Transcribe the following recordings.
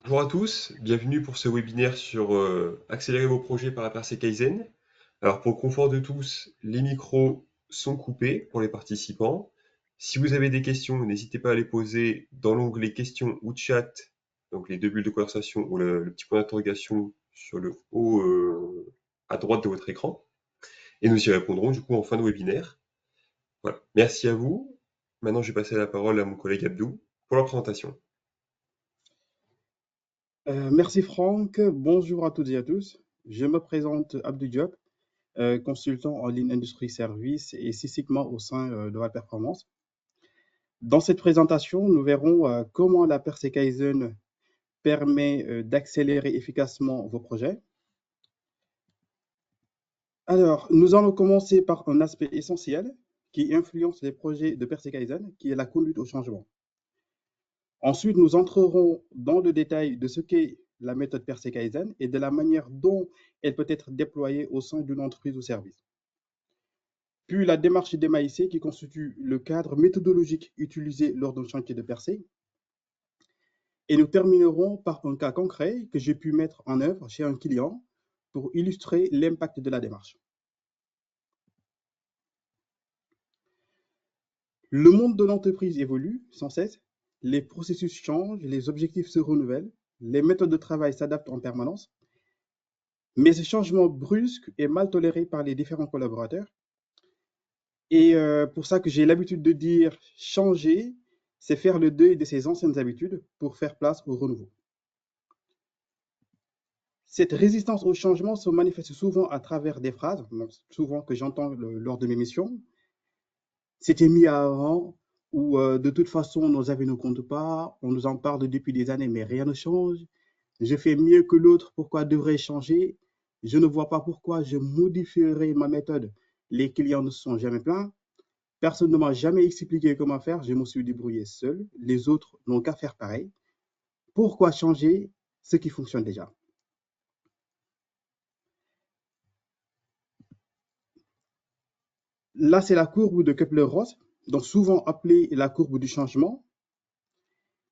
Bonjour à tous, bienvenue pour ce webinaire sur accélérer vos projets par la Percé Kaizen. Alors pour le confort de tous, les micros sont coupés pour les participants. Si vous avez des questions, n'hésitez pas à les poser dans l'onglet questions ou chat, donc les deux bulles de conversation ou le petit point d'interrogation sur le haut à droite de votre écran. Et nous y répondrons du coup en fin de webinaire. Voilà, merci à vous. Maintenant je vais passer la parole à mon collègue Abdou pour la présentation. Merci Franck, bonjour à toutes et à tous. Je me présente Abdou Diop, consultant en ligne industrie service et Six Sigma au sein de Val Performance. Dans cette présentation, nous verrons comment la Percé Kaizen permet d'accélérer efficacement vos projets. Alors, nous allons commencer par un aspect essentiel qui influence les projets de Percé Kaizen, qui est la conduite au changement. Ensuite, nous entrerons dans le détail de ce qu'est la méthode Percé Kaizen et de la manière dont elle peut être déployée au sein d'une entreprise ou service. Puis la démarche d'MAIC qui constitue le cadre méthodologique utilisé lors d'un chantier de Percé. Et nous terminerons par un cas concret que j'ai pu mettre en œuvre chez un client pour illustrer l'impact de la démarche. Le monde de l'entreprise évolue sans cesse, les processus changent, les objectifs se renouvellent, les méthodes de travail s'adaptent en permanence. Mais ce changement brusque est mal toléré par les différents collaborateurs. Et pour ça que j'ai l'habitude de dire changer, c'est faire le deuil de ses anciennes habitudes pour faire place au renouveau. Cette résistance au changement se manifeste souvent à travers des phrases, souvent que j'entends lors de mes missions. C'était mis avant, ou de toute façon, nos avis ne comptent pas, on nous en parle depuis des années, mais rien ne change. Je fais mieux que l'autre, pourquoi devrais-je changer? Je ne vois pas pourquoi je modifierai ma méthode. Les clients ne se sont jamais plaints. Personne ne m'a jamais expliqué comment faire. Je me suis débrouillé seul. Les autres n'ont qu'à faire pareil. Pourquoi changer ce qui fonctionne déjà? Là, c'est la courbe de Kepler-Ross, donc souvent appelée la courbe du changement.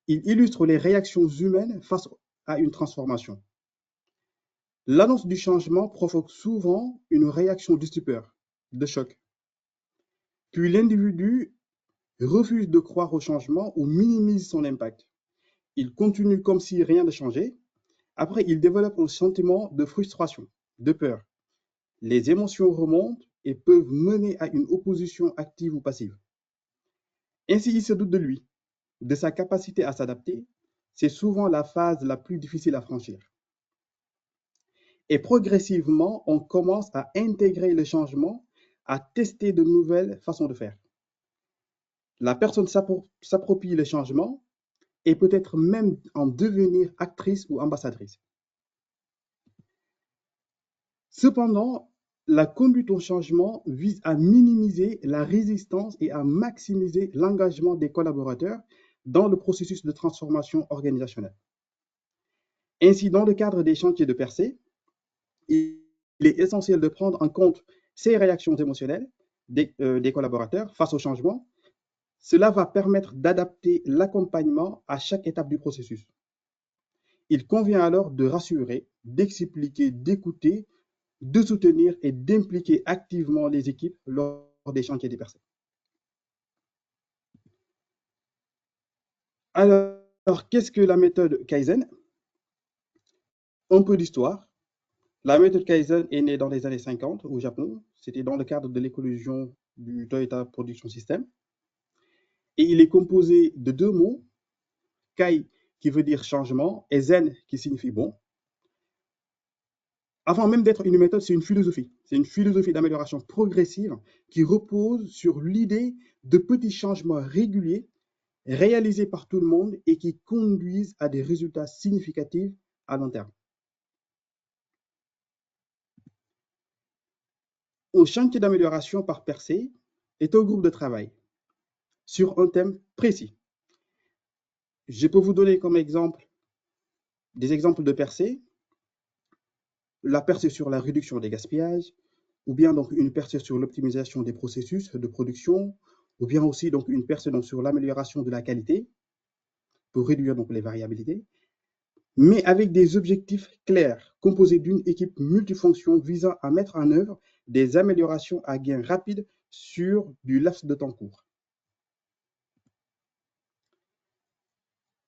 Il illustre les réactions humaines face à une transformation. L'annonce du changement provoque souvent une réaction de stupeur, de choc. Puis l'individu refuse de croire au changement ou minimise son impact. Il continue comme si rien ne changeait. Après, il développe un sentiment de frustration, de peur. Les émotions remontent et peuvent mener à une opposition active ou passive. Ainsi, il se doute de lui, de sa capacité à s'adapter. C'est souvent la phase la plus difficile à franchir. Et progressivement, on commence à intégrer le changement, à tester de nouvelles façons de faire. La personne s'approprie le changement et peut-être même en devenir actrice ou ambassadrice. Cependant, la conduite au changement vise à minimiser la résistance et à maximiser l'engagement des collaborateurs dans le processus de transformation organisationnelle. Ainsi, dans le cadre des chantiers de Percé, il est essentiel de prendre en compte ces réactions émotionnelles des collaborateurs face au changement. Cela va permettre d'adapter l'accompagnement à chaque étape du processus. Il convient alors de rassurer, d'expliquer, d'écouter, de soutenir et d'impliquer activement les équipes lors des chantiers des personnes. Alors, qu'est-ce que la méthode Kaizen? Un peu d'histoire. La méthode Kaizen est née dans les années 50 au Japon. C'était dans le cadre de l'éclosion du Toyota Production System. Et il est composé de deux mots, Kai qui veut dire changement et Zen qui signifie bon. Avant même d'être une méthode, c'est une philosophie. C'est une philosophie d'amélioration progressive qui repose sur l'idée de petits changements réguliers réalisés par tout le monde et qui conduisent à des résultats significatifs à long terme. Au chantier d'amélioration par Percé est un groupe de travail sur un thème précis. Je peux vous donner comme exemple des exemples de Percé, la percée sur la réduction des gaspillages, ou bien donc une percée sur l'optimisation des processus de production, ou bien aussi donc une percée donc sur l'amélioration de la qualité pour réduire donc les variabilités. mais avec des objectifs clairs, composés d'une équipe multifonction visant à mettre en œuvre des améliorations à gain rapide sur du laps de temps court.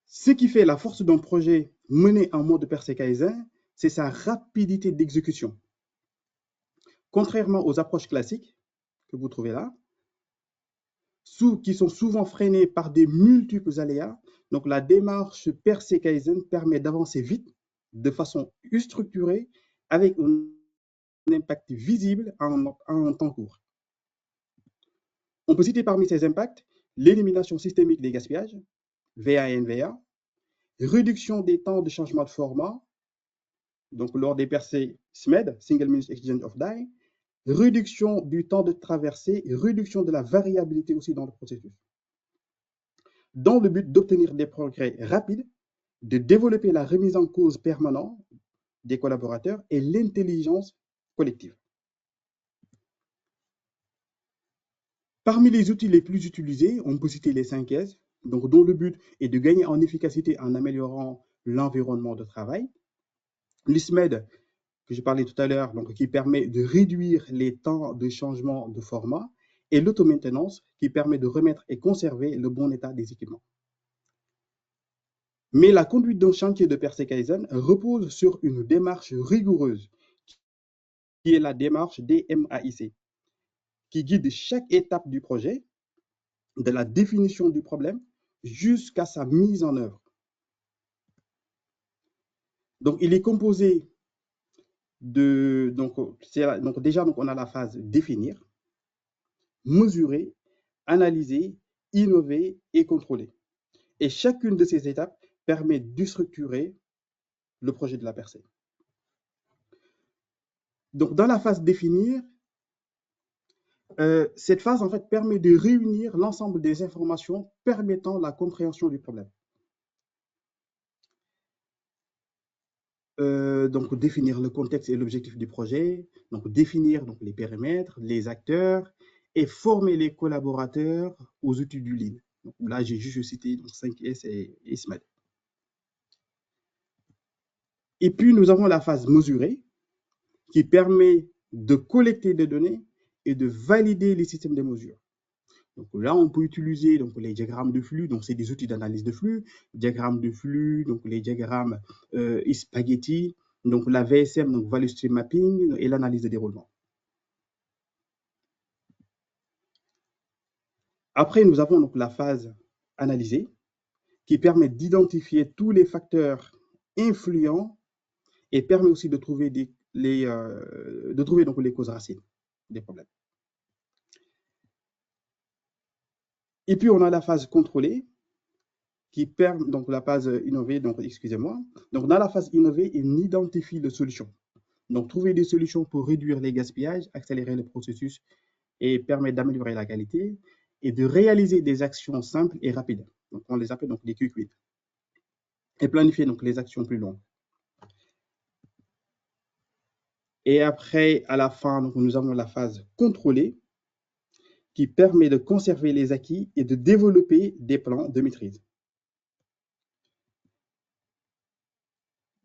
Ce qui fait la force d'un projet mené en mode Persei Kaizen, c'est sa rapidité d'exécution. Contrairement aux approches classiques que vous trouvez là, qui sont souvent freinées par des multiples aléas, donc la démarche Persei Kaizen permet d'avancer vite, de façon structurée, avec un impact visible en temps court. On peut citer parmi ces impacts l'élimination systémique des gaspillages, VA-NVA, réduction des temps de changement de format, donc lors des percées SMED, Single Minute Exchange of Die, réduction du temps de traversée et réduction de la variabilité aussi dans le processus, dans le but d'obtenir des progrès rapides, de développer la remise en cause permanente des collaborateurs et l'intelligence collective. Parmi les outils les plus utilisés, on peut citer les 5 S, donc dont le but est de gagner en efficacité en améliorant l'environnement de travail. L'ISMED, que j'ai parlé tout à l'heure, donc qui permet de réduire les temps de changement de format, et l'automaintenance, qui permet de remettre et conserver le bon état des équipements. Mais la conduite d'un chantier de Persei Kaizen repose sur une démarche rigoureuse, qui est la démarche DMAIC, qui guide chaque étape du projet, de la définition du problème jusqu'à sa mise en œuvre. Donc, il est composé de... Donc déjà, on a la phase définir, mesurer, analyser, innover et contrôler. Et chacune de ces étapes permet de structurer le projet de la personne. Donc, dans la phase définir, cette phase en fait permet de réunir l'ensemble des informations permettant la compréhension du problème. Donc, définir le contexte et l'objectif du projet, donc définir donc, les périmètres, les acteurs et former les collaborateurs aux outils du Lean. Donc, là, j'ai juste cité donc, 5S et SMAD. Et puis, nous avons la phase mesurée qui permet de collecter des données et de valider les systèmes de mesure. Donc là, on peut utiliser donc, les diagrammes de flux, donc c'est des outils d'analyse de flux, diagrammes de flux, donc les diagrammes spaghetti, donc la VSM, donc Value Stream Mapping, et l'analyse de déroulement. Après, nous avons donc la phase analysée, qui permet d'identifier tous les facteurs influents et permet aussi de trouver, donc, les causes racines des problèmes. Et puis, on a la phase contrôlée, qui permet, donc la phase innovée, donc excusez-moi. Donc, dans la phase innovée, il identifie les solutions. Donc, trouver des solutions pour réduire les gaspillages, accélérer le processus et permettre d'améliorer la qualité et de réaliser des actions simples et rapides. Donc, on les appelle donc des quick wins. Et planifier donc les actions plus longues. Et après, à la fin, donc, nous avons la phase contrôlée qui permet de conserver les acquis et de développer des plans de maîtrise.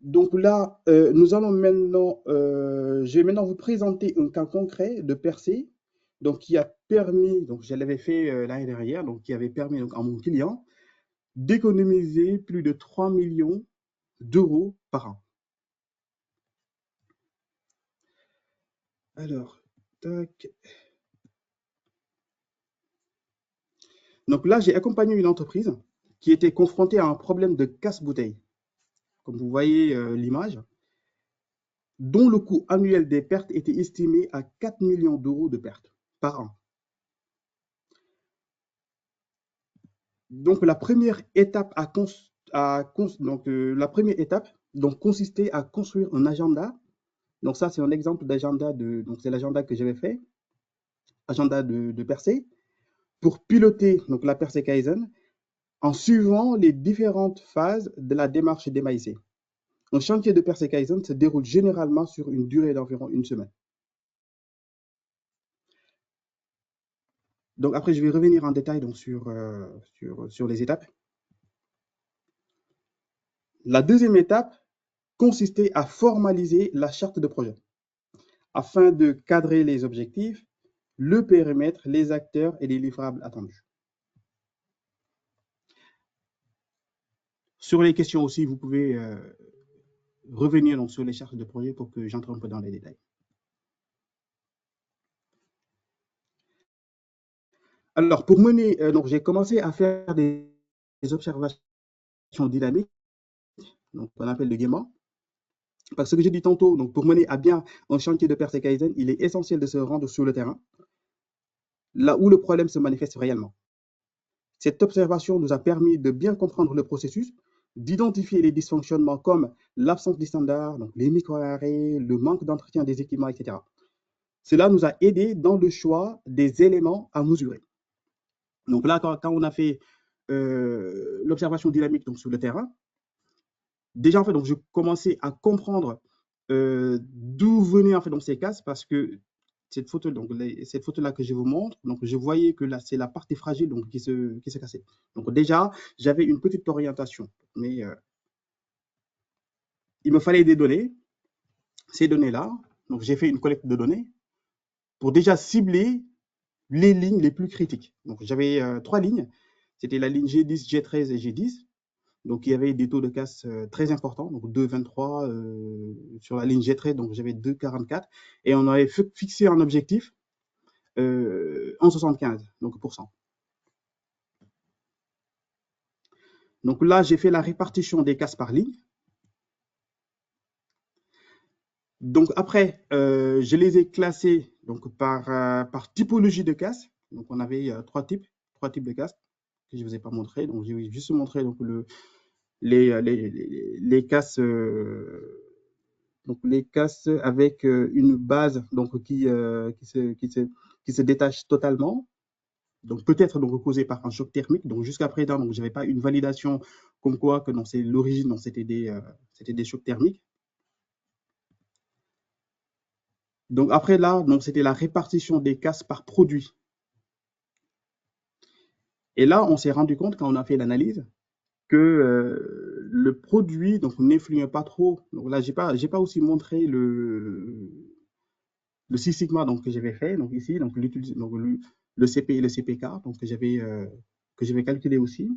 Donc là, nous allons maintenant, je vais maintenant vous présenter un cas concret de Persei, donc qui a permis, donc je l'avais fait l'année dernière, donc qui avait permis donc, à mon client d'économiser plus de 3 millions d'euros par an. Alors, tac. Donc là, j'ai accompagné une entreprise qui était confrontée à un problème de casse-bouteille, comme vous voyez l'image, dont le coût annuel des pertes était estimé à 4 millions d'euros de pertes par an. Donc la première étape consistait à construire un agenda. Donc ça, c'est un exemple d'agenda donc c'est l'agenda que j'avais fait, agenda de Persei, pour piloter donc la Persei Kaizen en suivant les différentes phases de la démarche DMAIC. Un chantier de Persei Kaizen se déroule généralement sur une durée d'environ 1 semaine. Donc après, je vais revenir en détail donc, sur les étapes. La deuxième étape consistait à formaliser la charte de projet afin de cadrer les objectifs, le périmètre, les acteurs et les livrables attendus. Sur les questions aussi, vous pouvez revenir donc, sur les chartes de projet pour que j'entre un peu dans les détails. Alors, pour mener, donc j'ai commencé à faire des observations dynamiques, donc qu'on appelle le gaiement. Parce que j'ai dit tantôt, donc pour mener à bien un chantier de percée Kaizen, il est essentiel de se rendre sur le terrain, là où le problème se manifeste réellement. Cette observation nous a permis de bien comprendre le processus, d'identifier les dysfonctionnements comme l'absence des standards, donc les micro-arrêts, le manque d'entretien des équipements, etc. Cela nous a aidés dans le choix des éléments à mesurer. Donc là, quand on a fait l'observation dynamique donc, sur le terrain, déjà, en fait, donc, je commençais à comprendre d'où venaient en fait, donc, ces casses parce que cette photo, donc, cette photo-là que je vous montre, donc, je voyais que là, c'est la partie fragile donc, qui se cassait. Donc, déjà, j'avais une petite orientation, mais il me fallait des données. Ces données-là, donc, j'ai fait une collecte de données pour déjà cibler les lignes les plus critiques. Donc, j'avais 3 lignes. C'était la ligne G10, G13 et G10. Donc, il y avait des taux de casse très importants, donc 2,23 sur la ligne G13, donc j'avais 2,44. Et on avait fixé un objectif 1,75 donc, pour cent. Donc là, j'ai fait la répartition des casses par ligne. Donc après, je les ai classés donc, par typologie de casse. Donc on avait 3 types de casses que je ne vous ai pas montré. Donc j'ai juste montré donc, les casses. Donc les casses avec une base donc, qui se détache totalement, donc peut-être donc causée par un choc thermique. Donc jusqu'à présent, donc j'avais pas une validation comme quoi que non, c'est l'origine, c'était des chocs thermiques. Donc après là, donc c'était la répartition des casses par produit. Et là, on s'est rendu compte quand on a fait l'analyse que le produit donc n'influait pas trop. Donc là, j'ai pas aussi montré le Six Sigma donc, que j'avais fait, donc ici, donc, le CP et le CPK donc, que j'avais calculé aussi.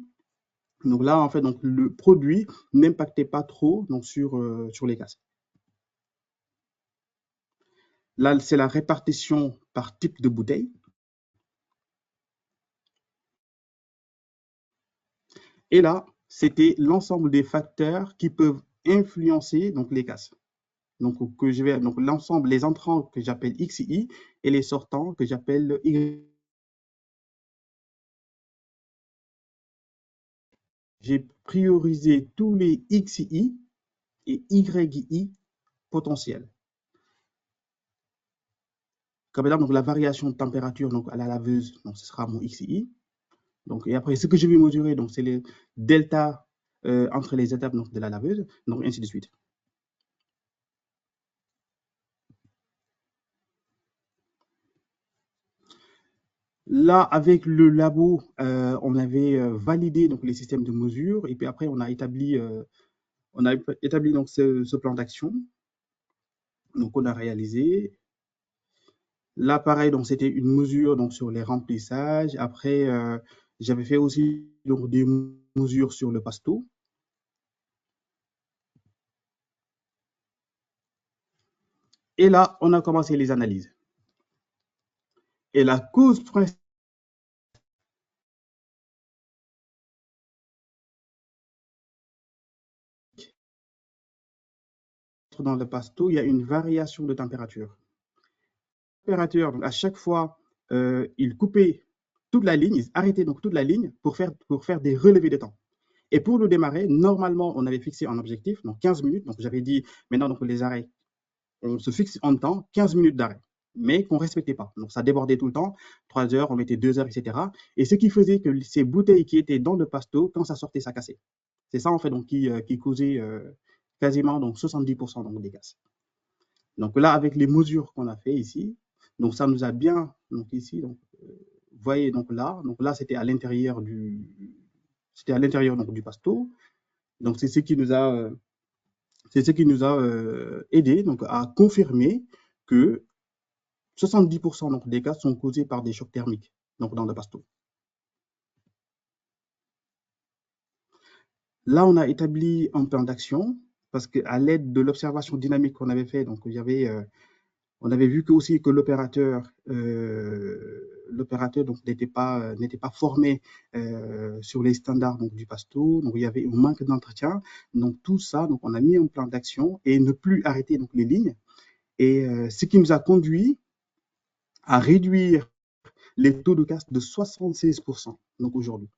Donc là, en fait, donc, le produit n'impactait pas trop donc, sur les casses. Là, c'est la répartition par type de bouteille. Et là, c'était l'ensemble des facteurs qui peuvent influencer donc, les casses. Donc, l'ensemble, les entrants que j'appelle XI et les sortants que j'appelle Y. J'ai priorisé tous les XI et YI potentiels. Comme exemple, donc, la variation de température donc, à la laveuse, donc, ce sera mon XI. Donc, et après, ce que je vais mesurer, donc, c'est les delta entre les étapes donc, de la laveuse, donc ainsi de suite. Là, avec le labo, on avait validé donc, les systèmes de mesure et puis après, on a établi donc, ce plan d'action. Donc, on a réalisé. Là, pareil, donc c'était une mesure donc, sur les remplissages. Après, j'avais fait aussi donc, des mesures sur le pasto. Et là, on a commencé les analyses. Et la cause principale dans le pasto, il y a une variation de température. Température, donc à chaque fois, il coupait toute la ligne, il arrêtait donc toute la ligne pour faire des relevés de temps. Et pour le démarrer, normalement, on avait fixé un objectif, donc 15 minutes. Donc j'avais dit, maintenant, donc les arrêts, on se fixe en temps 15 minutes d'arrêt, mais qu'on ne respectait pas. Donc ça débordait tout le temps, 3 heures, on mettait 2 heures, etc. Et ce qui faisait que ces bouteilles qui étaient dans le pasto, quand ça sortait, ça cassait. C'est ça, en fait, donc, qui causait quasiment donc, 70% donc, des casses. Donc là, avec les mesures qu'on a fait ici, donc ça nous a bien, donc ici, donc, vous voyez, donc là c'était à l'intérieur du pasto. Donc, c'est ce qui nous a, aidé donc, à confirmer que 70% donc, des cas sont causés par des chocs thermiques donc, dans le pasto. Là, on a établi un plan d'action parce qu'à l'aide de l'observation dynamique qu'on avait fait, donc on avait vu que aussi que l'opérateur donc n'était pas formé sur les standards donc du pasto, donc il y avait un manque d'entretien. Donc tout ça, donc on a mis un plan d'action et ne plus arrêter donc les lignes. Et ce qui nous a conduit à réduire les taux de casse de 76% donc aujourd'hui.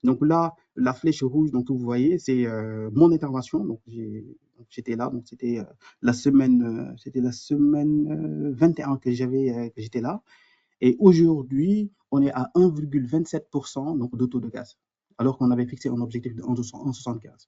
Donc là, la flèche rouge, donc vous voyez, c'est mon intervention. Donc j'étais là, donc c'était la semaine 21 que j'étais là. Et aujourd'hui, on est à 1,27% donc de taux de gaz, alors qu'on avait fixé un objectif de 1,75.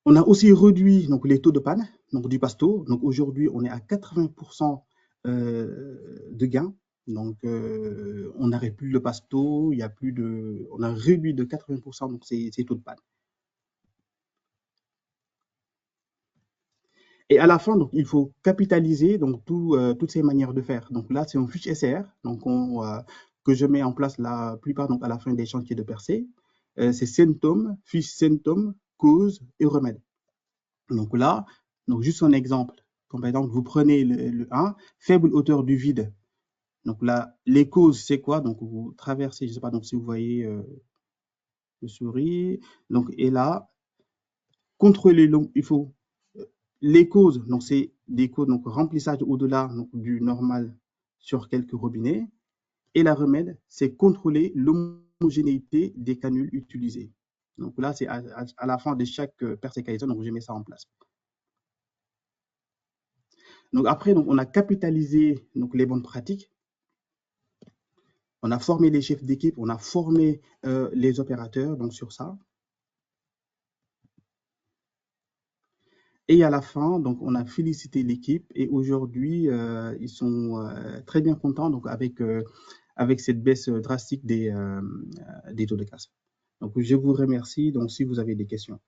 On a aussi réduit donc les taux de panne donc du pasto. Donc aujourd'hui, on est à 80% de gains. Donc on n'arrête plus le pasto, il y a plus de, on a réduit de 80% donc ces taux de panne. Et à la fin, donc, il faut capitaliser donc, toutes ces manières de faire. Donc là, c'est un fiche SR donc, que je mets en place la plupart donc, à la fin des chantiers de percée. C'est symptômes, fiche symptômes, cause et remède. Donc là, donc juste un exemple. Comme par exemple, vous prenez le 1, faible hauteur du vide. Donc là, les causes, c'est quoi? Donc vous traversez, je ne sais pas donc, si vous voyez le souris. Donc, et là, contrôler il faut les causes, donc c'est des causes, donc remplissage au-delà du normal sur quelques robinets. Et la remède, c'est contrôler l'homogénéité des canules utilisées. Donc là, c'est à la fin de chaque percée Kaizen, donc je mets ça en place. Donc après, donc, on a capitalisé donc, les bonnes pratiques. On a formé les chefs d'équipe, on a formé les opérateurs donc, sur ça. Et à la fin, donc, on a félicité l'équipe et aujourd'hui, ils sont très bien contents donc, avec cette baisse drastique des taux de casse. Donc, je vous remercie. Donc, si vous avez des questions.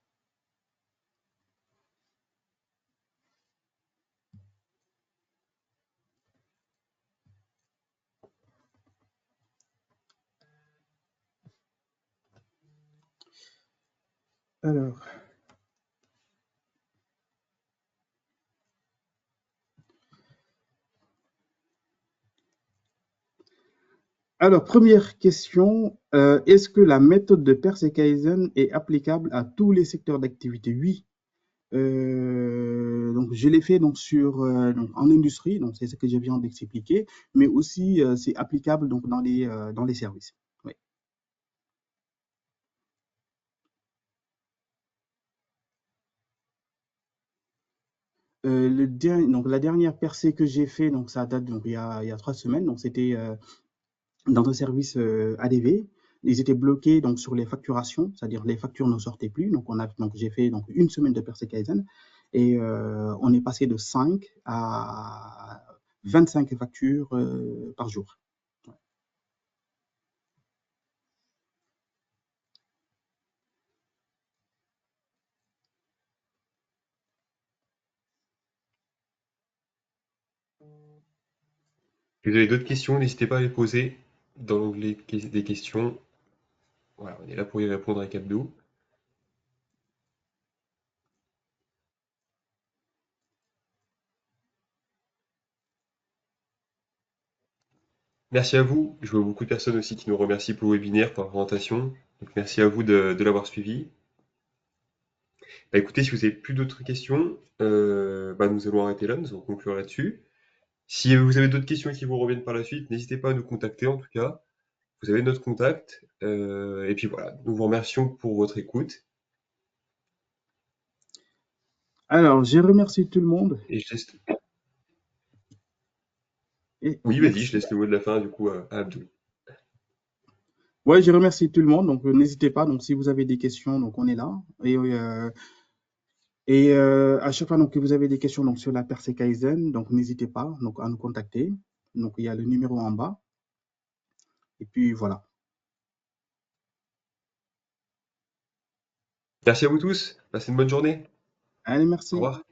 Alors, première question, est-ce que la méthode de Perse Kaizen est applicable à tous les secteurs d'activité? Oui. Donc, je l'ai fait donc, donc, en industrie, donc c'est ce que je viens d'expliquer, mais aussi c'est applicable donc, dans les services. Oui. Donc, la dernière percée que j'ai fait, donc ça date donc, il y a 3 semaines, donc c'était dans un service ADV. Ils étaient bloqués donc, sur les facturations, c'est-à-dire les factures ne sortaient plus. Donc j'ai fait donc, une semaine de percée Kaizen et on est passé de 5 à 25 factures par jour. Si vous avez d'autres questions, n'hésitez pas à les poser dans l'onglet des questions. Voilà, on est là pour y répondre avec Abdou. Merci à vous. Je vois beaucoup de personnes aussi qui nous remercient pour le webinaire, pour la présentation. Donc merci à vous de l'avoir suivi. Bah, écoutez, si vous avez plus d'autres questions, nous allons arrêter là, nous allons conclure là-dessus. Si vous avez d'autres questions qui vous reviennent par la suite, n'hésitez pas à nous contacter en tout cas. Vous avez notre contact. Et puis voilà, nous vous remercions pour votre écoute. Alors, je remercie tout le monde Et je laisse... et Oui, vas-y, je merci. laisse le mot de la fin du coup à Abdou. Ouais, je remercie tout le monde. Donc, n'hésitez pas. Donc, si vous avez des questions, donc on est là. Et à chaque fois donc, que vous avez des questions donc, sur la percée Kaizen, donc n'hésitez pas donc, à nous contacter. Donc, il y a le numéro en bas. Et puis voilà. Merci à vous tous. Passez une bonne journée. Allez, Au merci. revoir.